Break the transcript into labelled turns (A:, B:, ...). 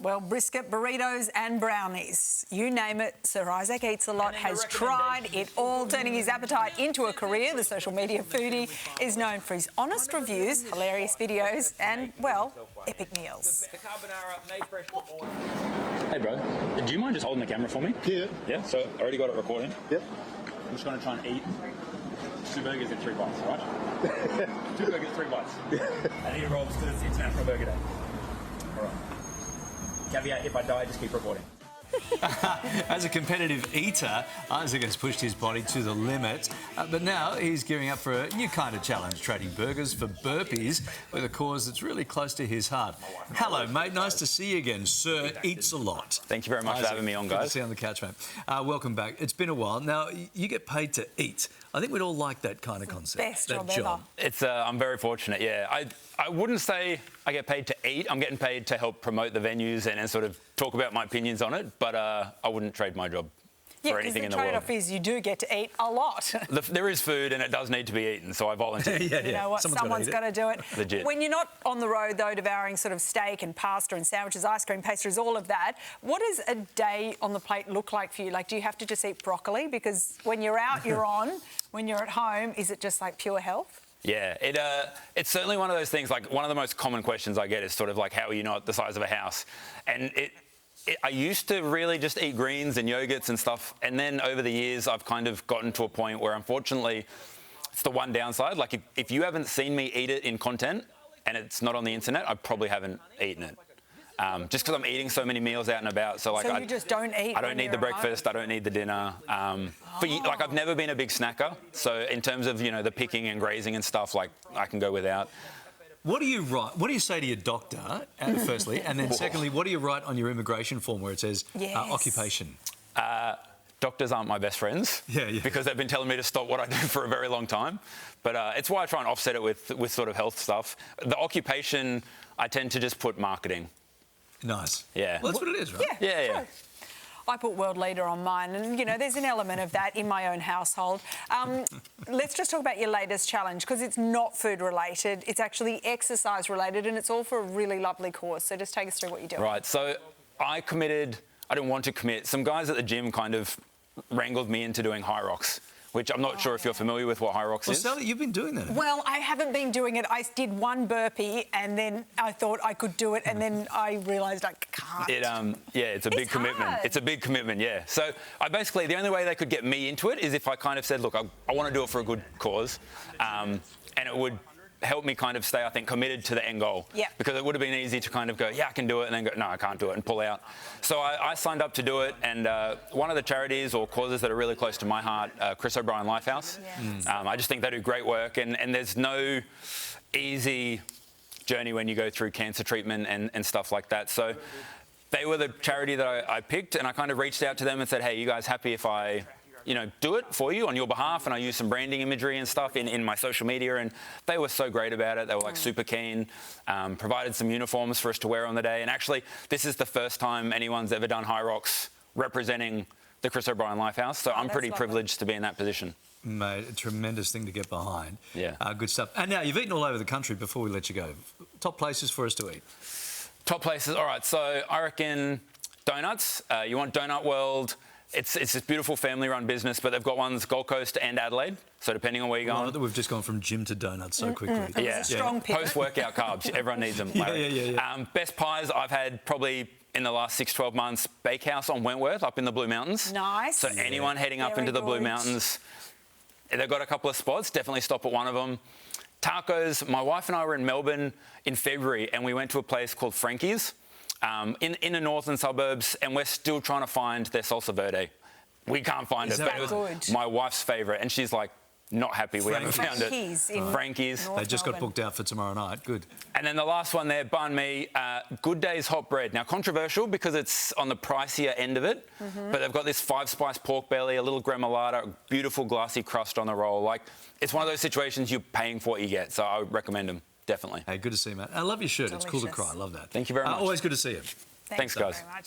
A: Well, brisket, burritos and brownies. You name it, Sir Isaac Eats a Lot has tried it all, turning his appetite into a career. The social media foodie is known for his honest reviews, hilarious videos and, well, epic meals.
B: Hey bro, do you mind just holding the camera for me?
C: Yeah.
B: Yeah, so I already got it recording.
C: Yep.
B: I'm just going to try and eat 2 burgers in 3 bites, right? 2 burgers, 3 bites. I need to roll because it's International Burger Day. All right. Caveat, if I die, just keep recording.
D: As a competitive eater, Isaac has pushed his body to the limit, but now he's gearing up for a new kind of challenge, trading burgers for burpees with a cause that's really close to his heart. Hello, mate. Nice to see you again. Sir Eats a Lot.
B: Thank you very much for having me on, guys.
D: Good to see you on the couch, mate. Welcome back. It's been a while. Now, you get paid to eat. I think we'd all like that kind of concept.
A: Best job ever.
B: It's, I'm very fortunate, yeah. I wouldn't say I get paid to eat. I'm getting paid to help promote the venues and sort of talk about my opinions on it, but I wouldn't trade my job for anything in the world.
A: Yeah, because the trade-off is you do get to eat a lot.
B: There is food and it does need to be eaten, so I volunteer.
D: Yeah.
A: You know what? Someone's got to do it.
B: Legit.
A: When you're not on the road, though, devouring sort of steak and pasta and sandwiches, ice cream, pastries, all of that, what does a day on the plate look like for you? Like, do you have to just eat broccoli? Because when you're out, you're on. When you're at home, is it just like pure health?
B: Yeah, it's certainly one of those things, like one of the most common questions I get is sort of like, how are you not the size of a house? And I used to really just eat greens and yogurts and stuff, and then over the years I've kind of gotten to a point where unfortunately it's the one downside. Like if you haven't seen me eat it in content and it's not on the internet, I probably haven't eaten it. Just because I'm eating so many meals out and about. So
A: you just don't eat?
B: I don't need the breakfast, I don't need the dinner. Like I've never been a big snacker. So in terms of, you know, the picking and grazing and stuff, like I can go without.
D: What do you write? What do you say to your doctor, firstly? And then secondly, what do you write on your immigration form where it says occupation?
B: Doctors aren't my best friends because they've been telling me to stop what I do for a very long time. But it's why I try and offset it with sort of health stuff. The occupation, I tend to just put marketing.
D: Nice.
B: Yeah.
D: Well, that's what it is, right?
B: Yeah.
A: I put world leader on mine, and, you know, there's an element of that in my own household. Let's just talk about your latest challenge, because it's not food-related. It's actually exercise-related, and it's all for a really lovely cause. So just take us through what you're doing.
B: Right. So I didn't want to commit. Some guys at the gym kind of wrangled me into doing high rocks, which I'm not sure if you're familiar with what high rocks is.
D: Sally, you've been doing that.
A: Well, I haven't been doing it. I did one burpee and then I thought I could do it and then I realised I can't.
B: It's a big commitment. It's a big commitment, yeah. So the only way they could get me into it is if I kind of said, look, I want to do it for a good cause, and it would help me kind of stay, I think, committed to the end goal.
A: Yeah.
B: Because it would have been easy to kind of go, yeah, I can do it, and then go, no, I can't do it, and pull out. So I signed up to do it, and one of the charities or causes that are really close to my heart, Chris O'Brien Lifehouse. Yeah. I just think they do great work, and there's no easy journey when you go through cancer treatment and stuff like that. So they were the charity that I picked, and I kind of reached out to them and said, hey, you guys happy if I do it for you on your behalf? And I used some branding imagery and stuff in my social media, and they were so great about it. They were like super keen, provided some uniforms for us to wear on the day. And actually, this is the first time anyone's ever done high rocks representing the Chris O'Brien Lifehouse. So I'm pretty privileged to be in that position.
D: Mate, a tremendous thing to get behind.
B: Yeah.
D: Good stuff. And now, you've eaten all over the country before we let you go. Top places for us to eat?
B: Top places, all right. So I reckon donuts. You want Donut World. It's this beautiful family-run business, but they've got ones Gold Coast and Adelaide. So depending on where you're going,
D: we've just gone from gym to donuts so quickly.
A: Yeah, strong pivot.
B: Post-workout carbs, everyone needs them.
D: Yeah.
B: Best pies I've had probably in the last 6-12 months. Bakehouse on Wentworth, up in the Blue Mountains.
A: Nice.
B: So anyone heading up into the Blue Mountains, they've got a couple of spots. Definitely stop at one of them. Tacos. My wife and I were in Melbourne in February, and we went to a place called Frankie's. In the northern suburbs, and we're still trying to find their salsa verde. We can't find it, but it was my wife's favourite, and she's like not happy we haven't found it. Frankie's.
D: They just got booked out for tomorrow night. Good.
B: And then the last one there, banh mi, Good Day's hot bread. Now, controversial because it's on the pricier end of it, but they've got this 5-spice pork belly, a little gremolata, beautiful glassy crust on the roll. Like, it's one of those situations you're paying for what you get, so I would recommend them. Definitely.
D: Hey, good to see you, mate. I love your shirt. Delicious. It's cool to cry. I love that.
B: Thank you very much.
D: Always good to see you.
A: Thanks
B: guys.
A: Very much.